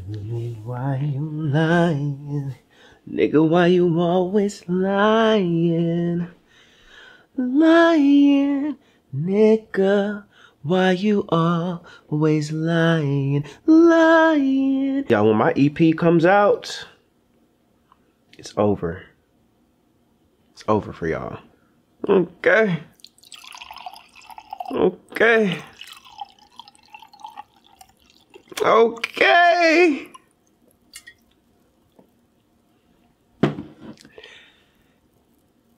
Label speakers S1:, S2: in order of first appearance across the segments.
S1: Why you lying? Nigga, why you always lying? Lying, nigga, why you always lying? Lying. Y'all, when my EP comes out, it's over. It's over for y'all. Okay. Okay. Okay.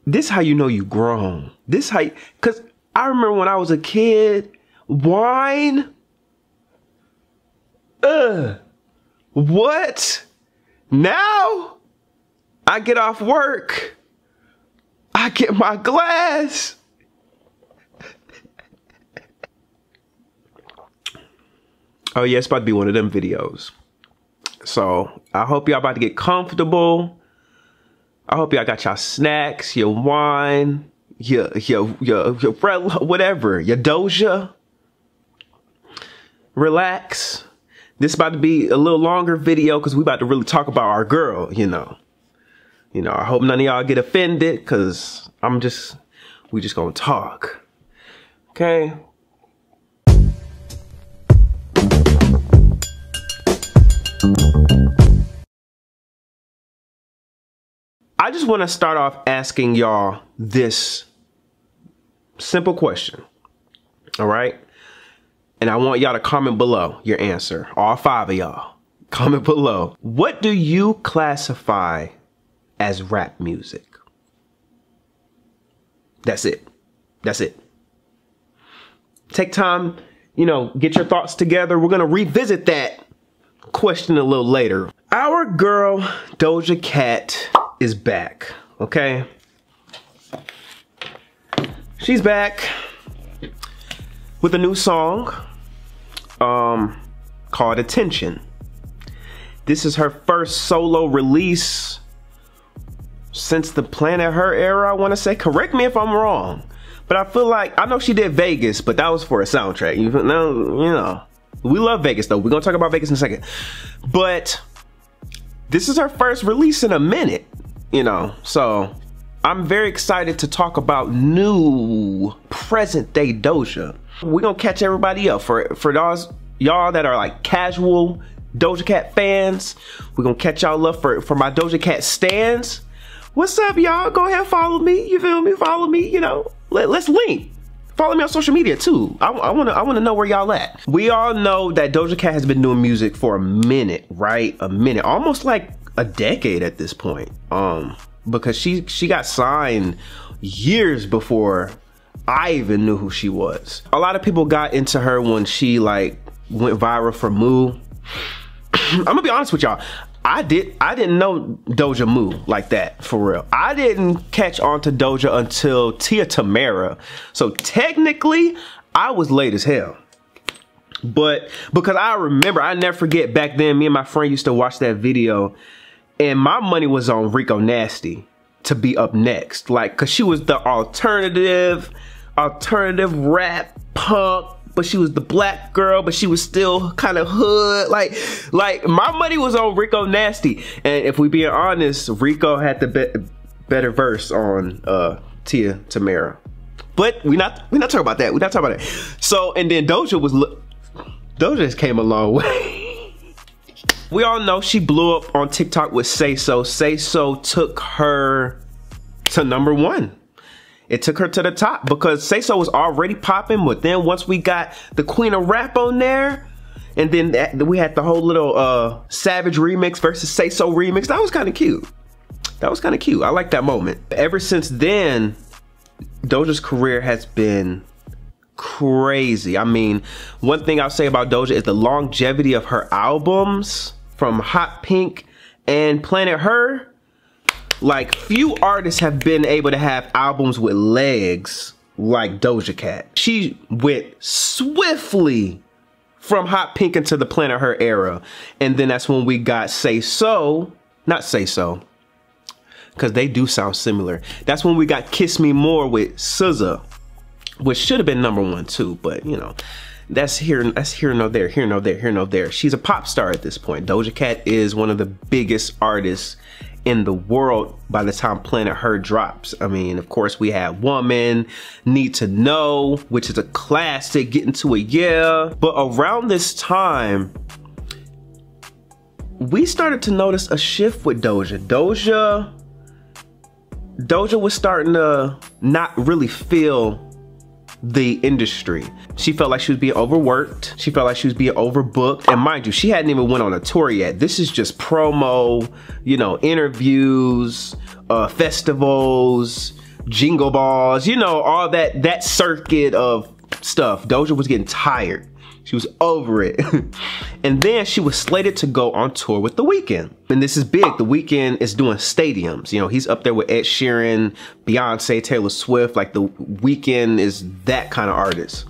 S1: This how you know you grown. This how, cause I remember when I was a kid, wine. What? Now I get off work, I get my glass. Oh yeah, it's about to be one of them videos. So I hope y'all about to get comfortable. I hope y'all got y'all snacks, your wine, your whatever, your Doja. Relax. This is about to be a little longer video because we about to really talk about our girl, you know. I hope none of y'all get offended because we just gonna talk. Okay. I just want to start off asking y'all this simple question, all right? And I want y'all to comment below your answer, all 5 of y'all. Comment below. What do you classify as rap music? That's it. That's it. Take time, get your thoughts together. We're going to revisit that question a little later. Our girl, Doja Cat, is back, okay? She's back with a new song called Attention. This is her first solo release since the Planet Her era, I want to say. Correct me if I'm wrong, but I feel like, I know she did Vegas, but that was for a soundtrack. We love Vegas though. We're gonna talk about Vegas in a second, but this is her first release in a minute. So I'm very excited to talk about new present day Doja. We're gonna catch everybody up. For those y'all that are like casual Doja Cat fans, we're gonna catch y'all up for my Doja Cat stans. What's up, y'all? Go ahead, follow me. You feel me? Follow me. Let's link. Follow me on social media too. I wanna know where y'all at. We all know that Doja Cat has been doing music for a minute, right? A minute, almost like a decade at this point. Because she got signed years before I even knew who she was. A lot of people got into her when she like went viral for Moo. I'm gonna be honest with y'all. I didn't know Doja Moo like that, for real. I didn't catch on to Doja until Tia Tamera. So technically, I was late as hell. But because I remember, I never forget back then, me and my friend used to watch that video and my money was on Rico Nasty to be up next. Like, cause she was the alternative rap punk, but she was the black girl, but she was still kind of hood. Like my money was on Rico Nasty. And if we being honest, Rico had the better verse on Tia Tamera. But we not talking about that. We're not talking about that. So, and then Doja just came a long way. We all know she blew up on TikTok with Say So. Say So took her to #1. It took her to the top because Say So was already popping, but then once we got the Queen of Rap on there, and then we had the whole little Savage remix versus Say So remix, that was kind of cute. That was kind of cute. I like that moment. Ever since then, Doja's career has been crazy. I mean, one thing I'll say about Doja is the longevity of her albums from Hot Pink and Planet Her. Like, few artists have been able to have albums with legs like Doja Cat. She went swiftly from Hot Pink into the Planet Her era. And then that's when we got Say So, not Say So, because they do sound similar. That's when we got Kiss Me More with SZA, which should have been #1 too, but that's here no there, here no there, here no there. She's a pop star at this point. Doja Cat is one of the biggest artists in the world by the time Planet Her drops. I mean, of course, we have Woman, Need to Know, which is a classic, Get Into It, yeah. But around this time, we started to notice a shift with Doja. Doja was starting to not really feel the industry. She felt like she was being overworked. She felt like she was being overbooked. And mind you, she hadn't even went on a tour yet. This is just promo, you know, interviews, festivals, jingle balls, you know, all that circuit of stuff. Doja was getting tired. She was over it. And then she was slated to go on tour with The Weeknd. And this is big. The Weeknd is doing stadiums. You know, he's up there with Ed Sheeran, Beyonce, Taylor Swift. Like, The Weeknd is that kind of artist.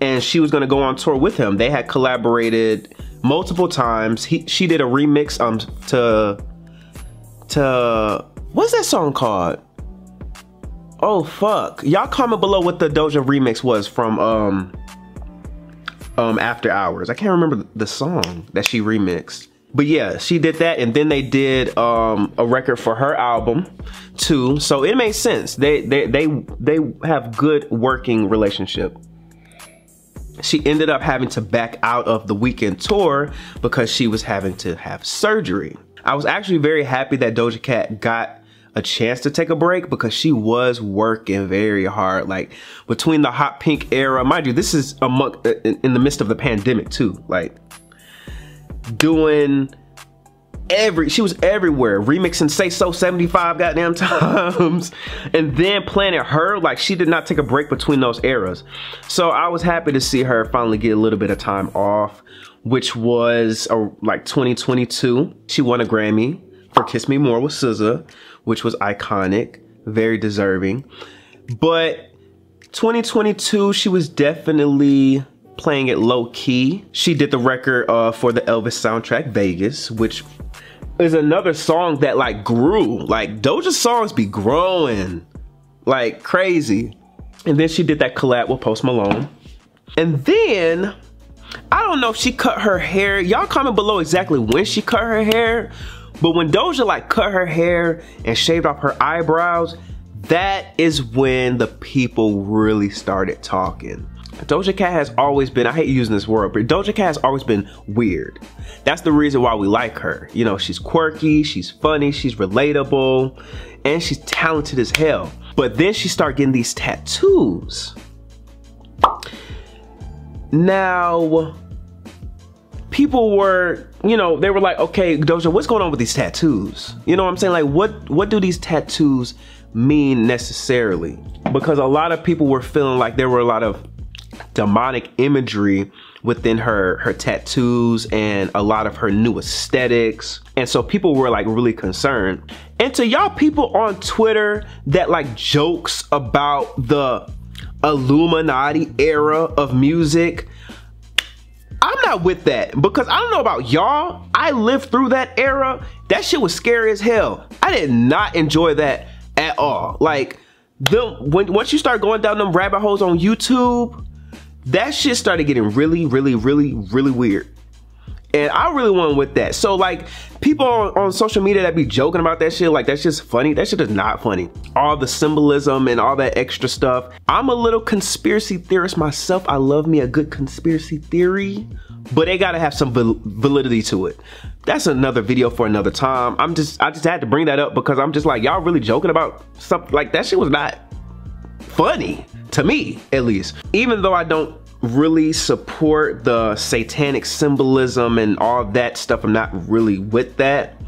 S1: And she was gonna go on tour with him. They had collaborated multiple times. She did a remix to what's that song called? Oh fuck. Y'all comment below what the Doja remix was from After Hours. I can't remember the song that she remixed. But yeah, she did that, and then they did a record for her album too. So it made sense. They have good working relationship. She ended up having to back out of the Weeknd tour because she was having to have surgery. I was actually very happy that Doja Cat got a chance to take a break because she was working very hard. Like, between the hot pink era, mind you, this is in the midst of the pandemic too. Like, doing she was everywhere, remixing Say So 75 goddamn times. And then Planet Her, like, she did not take a break between those eras. So I was happy to see her finally get a little bit of time off, which was like 2022. She won a Grammy for Kiss Me More with SZA, which was iconic, very deserving. But 2022, she was definitely playing it low key. She did the record for the Elvis soundtrack, Vegas, which is another song that like grew. Like, Doja's songs be growing like crazy. And then she did that collab with Post Malone. And then, I don't know if she cut her hair. Y'all comment below exactly when she cut her hair. But when Doja like cut her hair and shaved off her eyebrows, that is when the people really started talking. Doja Cat has always been, I hate using this word, but Doja Cat has always been weird. That's the reason why we like her. You know, she's quirky, she's funny, she's relatable, and she's talented as hell. But then she started getting these tattoos. Now, people were, you know, they were like, okay, Doja, what's going on with these tattoos? You know what I'm saying? Like, what do these tattoos mean necessarily? Because a lot of people were feeling like there were a lot of demonic imagery within her tattoos and a lot of her new aesthetics. And so people were like really concerned. And to y'all people on Twitter that like jokes about the Illuminati era of music, I'm not with that, because I don't know about y'all, I lived through that era. That shit was scary as hell. I did not enjoy that at all. Like, once you start going down them rabbit holes on YouTube, that shit started getting really weird. And I really wasn't with that. So like, people on social media that be joking about that shit, like, that's just funny. That shit is not funny. All the symbolism and all that extra stuff. I'm a little conspiracy theorist myself. I love me a good conspiracy theory, but they gotta have some validity to it. That's another video for another time. I just had to bring that up because I'm just like, y'all really joking about something like that? Shit was not funny to me, at least. Even though I don't really support the satanic symbolism and all that stuff, I'm not really with that.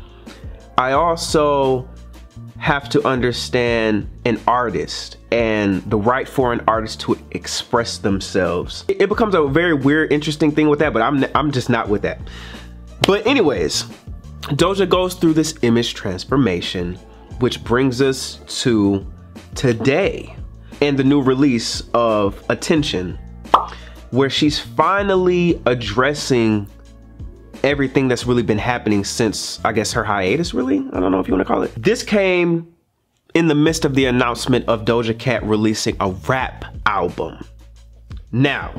S1: I also have to understand an artist and the right for an artist to express themselves. It becomes a very weird, interesting thing with that, but I'm just not with that. But anyways, Doja goes through this image transformation, which brings us to today and the new release of Attention, where she's finally addressing everything that's really been happening since, I guess, her hiatus, really? I don't know if you want to call it. This came in the midst of the announcement of Doja Cat releasing a rap album. Now,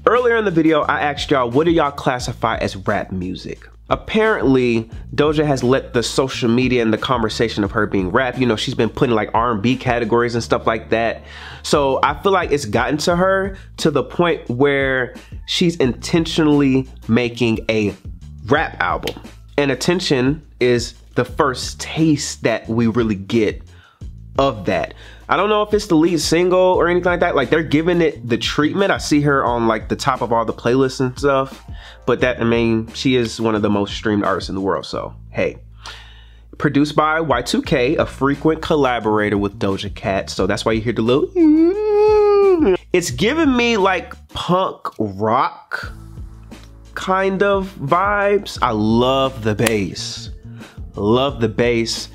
S1: Earlier in the video, I asked y'all, what do y'all classify as rap music? Apparently, Doja has let the social media and the conversation of her being rap, you know, she's been putting like R&B categories and stuff like that. So I feel like it's gotten to her to the point where she's intentionally making a rap album. And Attention is the first taste that we really get of that. I don't know if it's the lead single or anything like that. Like, they're giving it the treatment. I see her on like the top of all the playlists and stuff. But that, I mean, she is one of the most streamed artists in the world. So, hey. Produced by Y2K, a frequent collaborator with Doja Cat. So that's why you hear the little... It's giving me like punk rock kind of vibes. I love the bass. Love the bass.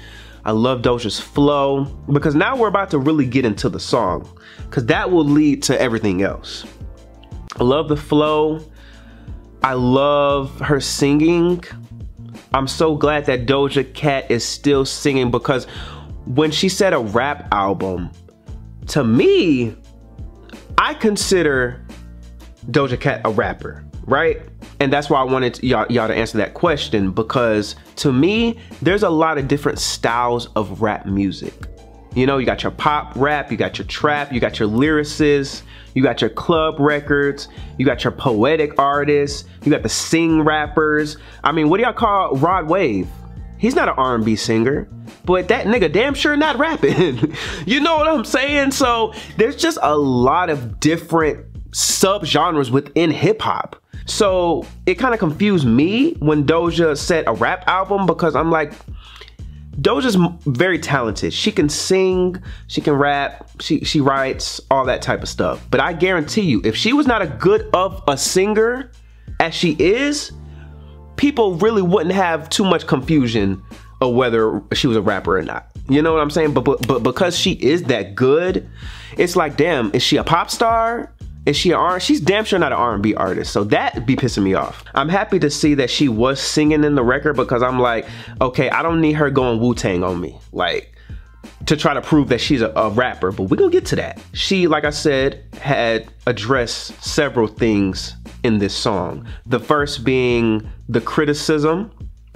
S1: I love Doja's flow, because now we're about to really get into the song, because that will lead to everything else. I love the flow. I love her singing. I'm so glad that Doja Cat is still singing, because when she said a rap album, to me, I consider Doja Cat a rapper, right? And that's why I wanted y'all to answer that question, because to me, there's a lot of different styles of rap music. You know, you got your pop rap, you got your trap, you got your lyricists, you got your club records, you got your poetic artists, you got the sing rappers. I mean, what do y'all call Rod Wave? He's not an R&B singer, but that nigga damn sure not rapping. You know what I'm saying? So there's just a lot of different sub-genres within hip hop. So it kind of confused me when Doja said a rap album, because I'm like, Doja's very talented. She can sing, she can rap, she writes, all that type of stuff. But I guarantee you, if she was not as good of a singer as she is, people really wouldn't have too much confusion of whether she was a rapper or not. You know what I'm saying? But because she is that good, it's like, damn, is she a pop star? Is she an R? She's damn sure not an R&B artist, so that be pissing me off. I'm happy to see that she was singing in the record, because I'm like, okay, I don't need her going Wu-Tang on me, like, to try to prove that she's a rapper, but we're gonna get to that. She, like I said, had addressed several things in this song. The first being the criticism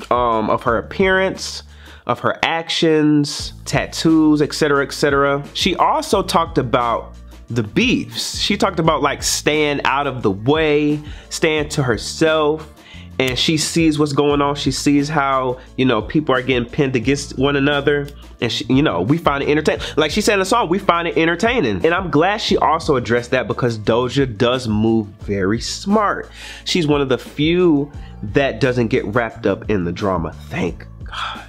S1: of her appearance, of her actions, tattoos, etc., etc. She also talked about the beefs. She talked about like staying out of the way, staying to herself, and she sees what's going on. She sees how, you know, people are getting pinned against one another, and she, you know, we find it entertaining. Like she said in the song, we find it entertaining. And I'm glad she also addressed that, because Doja does move very smart. She's one of the few that doesn't get wrapped up in the drama. Thank God.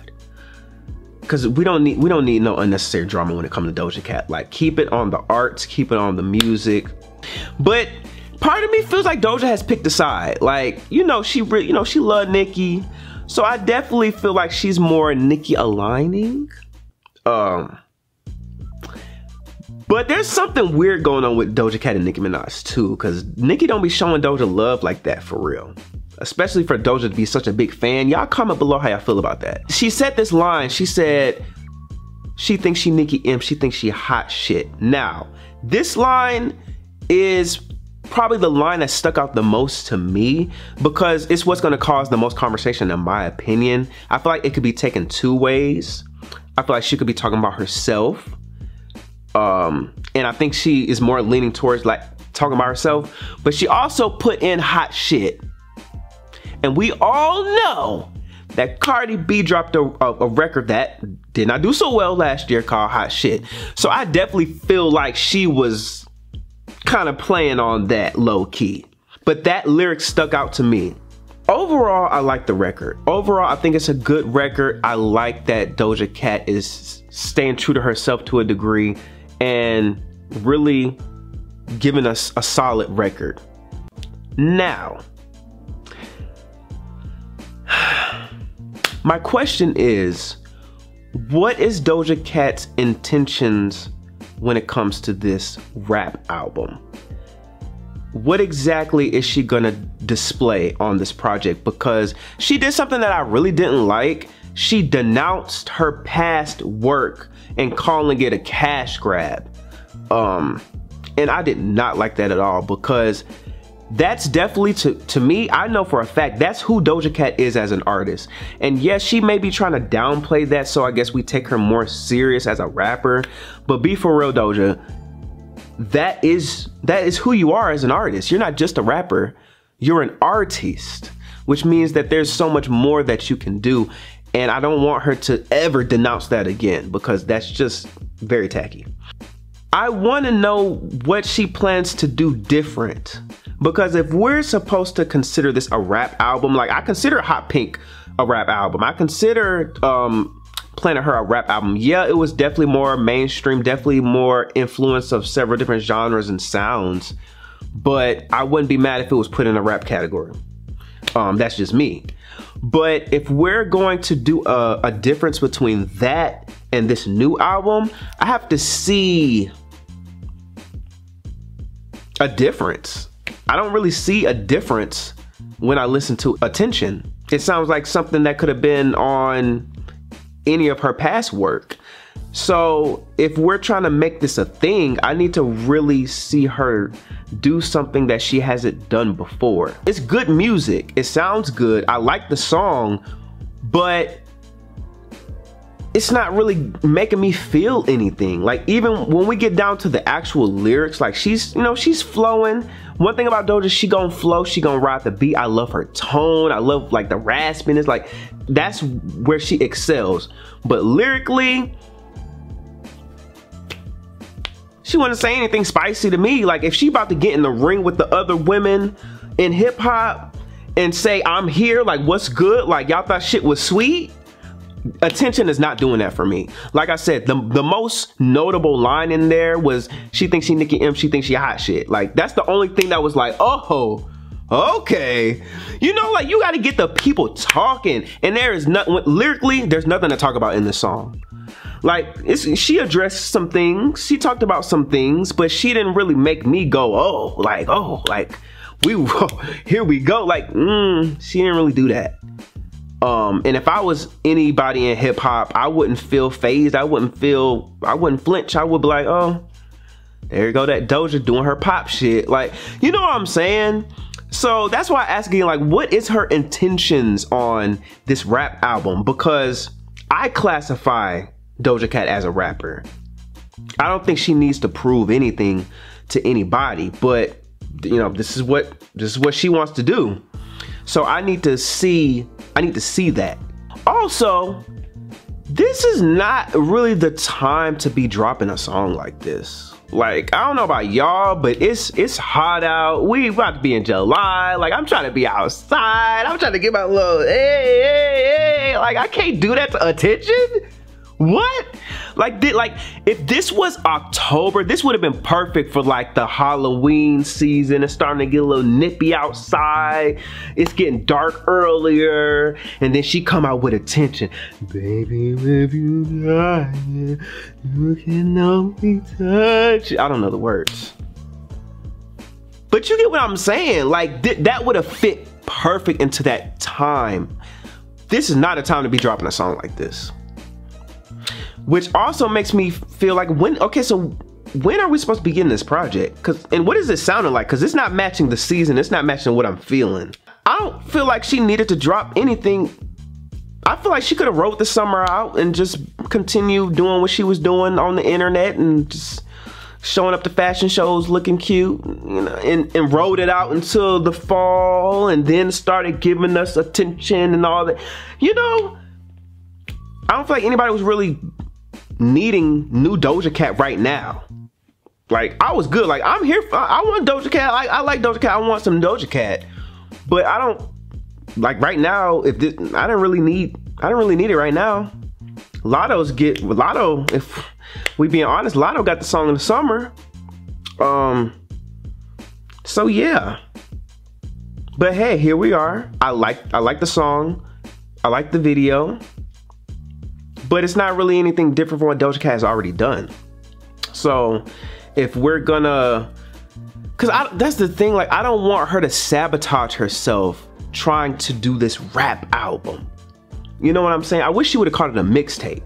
S1: Because we don't need no unnecessary drama when it comes to Doja Cat. Like, keep it on the arts, keep it on the music. But part of me feels like Doja has picked a side. Like, you know, she loved Nicki, so I definitely feel like she's more Nicki aligning. But there's something weird going on with Doja Cat and Nicki Minaj too, because Nicki don't be showing Doja love like that for real. Especially for Doja to be such a big fan. Y'all comment below how y'all feel about that. She said this line, she said, she thinks she Nicki Imp, she thinks she hot shit. Now, this line is probably the line that stuck out the most to me, because it's what's gonna cause the most conversation in my opinion. I feel like it could be taken two ways. I feel like she could be talking about herself. And I think she is more leaning towards like talking about herself, but she also put in hot shit. And we all know that Cardi B dropped a record that did not do so well last year called Hot Shit. So I definitely feel like she was kind of playing on that low key. But that lyric stuck out to me. Overall, I like the record. Overall, I think it's a good record. I like that Doja Cat is staying true to herself to a degree and really giving us a solid record. Now, my question is, what is Doja Cat's intentions when it comes to this rap album? What exactly is she gonna display on this project? Because she did something that I really didn't like. She denounced her past work and calling it a cash grab. And I did not like that at all, because that's definitely, to me, I know for a fact that's who Doja Cat is as an artist. And yes, she may be trying to downplay that, so I guess we take her more serious as a rapper. But be for real, Doja, that is who you are as an artist. You're not just a rapper, you're an artist, which means that there's so much more that you can do. And I don't want her to ever denounce that again, because that's just very tacky. I want to know what she plans to do different, because if we're supposed to consider this a rap album, like I consider Hot Pink a rap album, I consider Planet Her a rap album. Yeah, it was definitely more mainstream, definitely more influence of several different genres and sounds, but I wouldn't be mad if it was put in a rap category. That's just me. But if we're going to do a difference between that and this new album, I have to see a difference. I don't really see a difference when I listen to Attention. It sounds like something that could have been on any of her past work. So if we're trying to make this a thing, I need to really see her do something that she hasn't done before. It's good music, it sounds good, I like the song, but it's not really making me feel anything. Like, even when we get down to the actual lyrics, like she's flowing. One thing about Doja, she gonna flow, she gonna ride the beat. I love her tone, I love like the raspiness, like that's where she excels. But lyrically, she wouldn't say anything spicy to me. Like, if she about to get in the ring with the other women in hip hop and say, I'm here, like what's good, like y'all thought shit was sweet, Attention is not doing that for me. Like I said, the most notable line in there was she thinks she Nicki M, she thinks she hot shit. Like, that's the only thing that was like, oh, okay. You know, like, you got to get the people talking. And there is nothing, lyrically, there's nothing to talk about in this song. Like, she addressed some things, she talked about some things, but she didn't really make me go, here we go. Like, she didn't really do that. And if I was anybody in hip hop, I wouldn't feel phased. I wouldn't flinch. I would be like, oh, there you go, that Doja doing her pop shit. Like, you know what I'm saying? So that's why I ask again, like, what is her intentions on this rap album? Because I classify Doja Cat as a rapper. I don't think she needs to prove anything to anybody, but you know, this is what she wants to do. So I need to see that. Also, this is not really the time to be dropping a song like this. Like, I don't know about y'all, but it's hot out. We about to be in July. Like, I'm trying to be outside. I'm trying to get my little hey. Like, I can't do that to Attention. What? Like, if this was October, this would have been perfect for like the Halloween season. It's starting to get a little nippy outside. It's getting dark earlier. And then she come out with Attention. Baby, if you die, you can only touch. I don't know the words. But you get what I'm saying. Like, that would have fit perfect into that time. This is not a time to be dropping a song like this. Which also makes me feel like, when are we supposed to be getting this project? And what is it sounding like? Because it's not matching the season. It's not matching what I'm feeling. I don't feel like she needed to drop anything. I feel like she could have wrote the summer out and just continue doing what she was doing on the internet and just showing up to fashion shows looking cute, you know, and wrote it out until the fall and then started giving us Attention and all that. You know, I don't feel like anybody was really needing new Doja Cat right now. Like, I was good. Like, I'm here for, I want Doja Cat. I like Doja Cat. I want some Doja Cat. But I don't, like, right now, I don't really need it right now. Lotto, if we being honest, Lotto got the song in the summer. So yeah. But hey, here we are. I like the song. I like the video. But it's not really anything different from what Doja Cat has already done. So if we're gonna, that's the thing, like, I don't want her to sabotage herself trying to do this rap album. You know what I'm saying? I wish she would have called it a mixtape.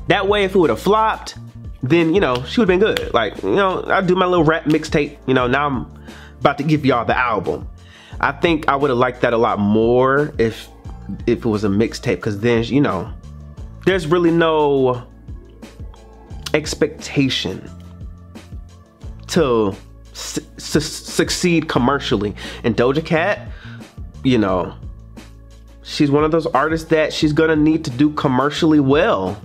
S1: That way, if it would have flopped, then, you know, she would have been good. Like, you know, I'll do my little rap mixtape. You know, now about to give y'all the album. I think I would have liked that a lot more if it was a mixtape, because then, you know, there's really no expectation to succeed commercially. And Doja Cat, you know, she's one of those artists that she's gonna need to do commercially well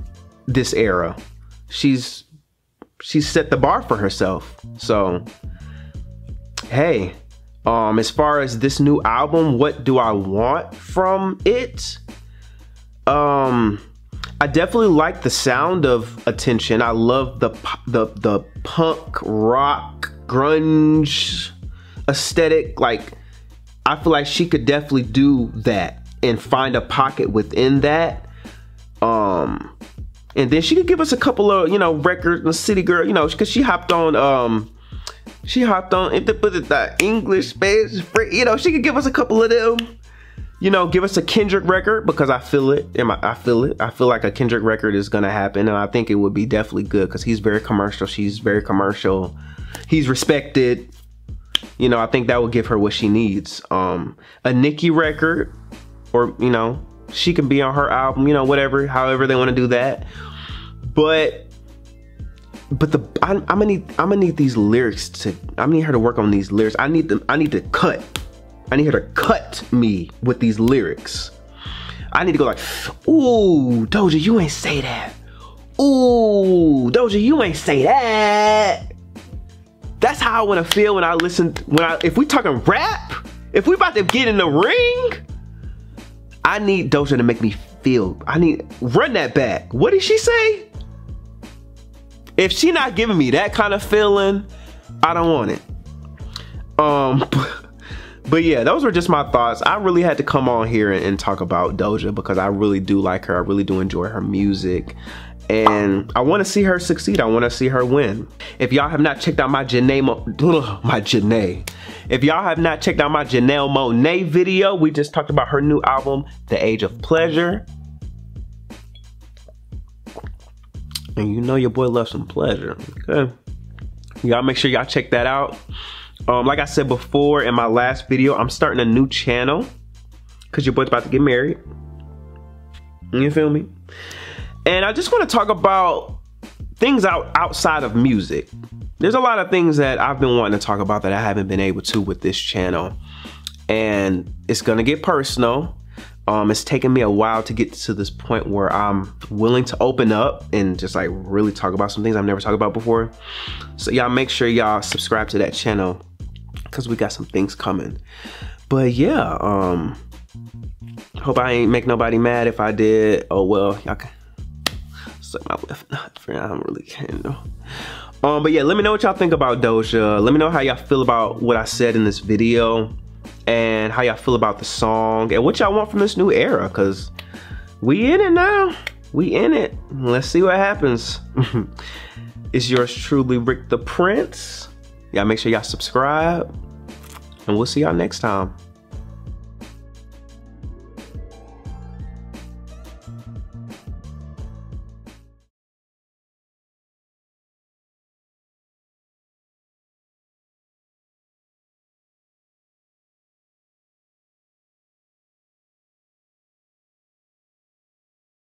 S1: this era. She's set the bar for herself. So hey, as far as this new album, what do I want from it? I definitely like the sound of Attention. I love the punk rock grunge aesthetic. Like, I feel like she could definitely do that and find a pocket within that. And then she could give us a couple of, you know, records, City Girl, you know, because she hopped on the English Spanish, you know, she could give us a couple of them. You know, give us a Kendrick record, because I feel it. I feel like a Kendrick record is gonna happen, and I think it would be definitely good because he's very commercial. She's very commercial. He's respected. You know, I think that would give her what she needs. A Nicki record, or, you know, she can be on her album. You know, whatever, however they want to do that. But I'm gonna need these lyrics to. I need her to work on these lyrics. I need to cut. I need her to cut me with these lyrics. I need to go like, ooh, Doja, you ain't say that. Ooh, Doja, you ain't say that. That's how I want to feel when I listen. If we talking rap, if we about to get in the ring, I need Doja to make me feel. Run that back. What did she say? If she not giving me that kind of feeling, I don't want it. But yeah, those were just my thoughts. I really had to come on here and talk about Doja because I really do like her. I really do enjoy her music. And I want to see her succeed. I want to see her win. If y'all have not checked out my If y'all have not checked out my Janelle Monáe video, we just talked about her new album, The Age of Pleasure. And you know your boy loves some pleasure, okay? Y'all make sure y'all check that out. Like I said before in my last video, I'm starting a new channel because your boy's about to get married. You feel me? And I just want to talk about things outside of music. There's a lot of things that I've been wanting to talk about that I haven't been able to with this channel. And it's going to get personal. It's taken me a while to get to this point where I'm willing to open up and just like really talk about some things I've never talked about before. So y'all make sure y'all subscribe to that channel because we got some things coming. But yeah, hope I ain't make nobody mad. If I did, oh well, y'all can suck my left nut for now. I don't really care though. But yeah, let me know what y'all think about Doja. Let me know how y'all feel about what I said in this video, and how y'all feel about the song, and what y'all want from this new era, because we in it now. We in it. Let's see what happens. It's yours truly, Rick the Prince. Y'all make sure y'all subscribe, and we'll see y'all next time.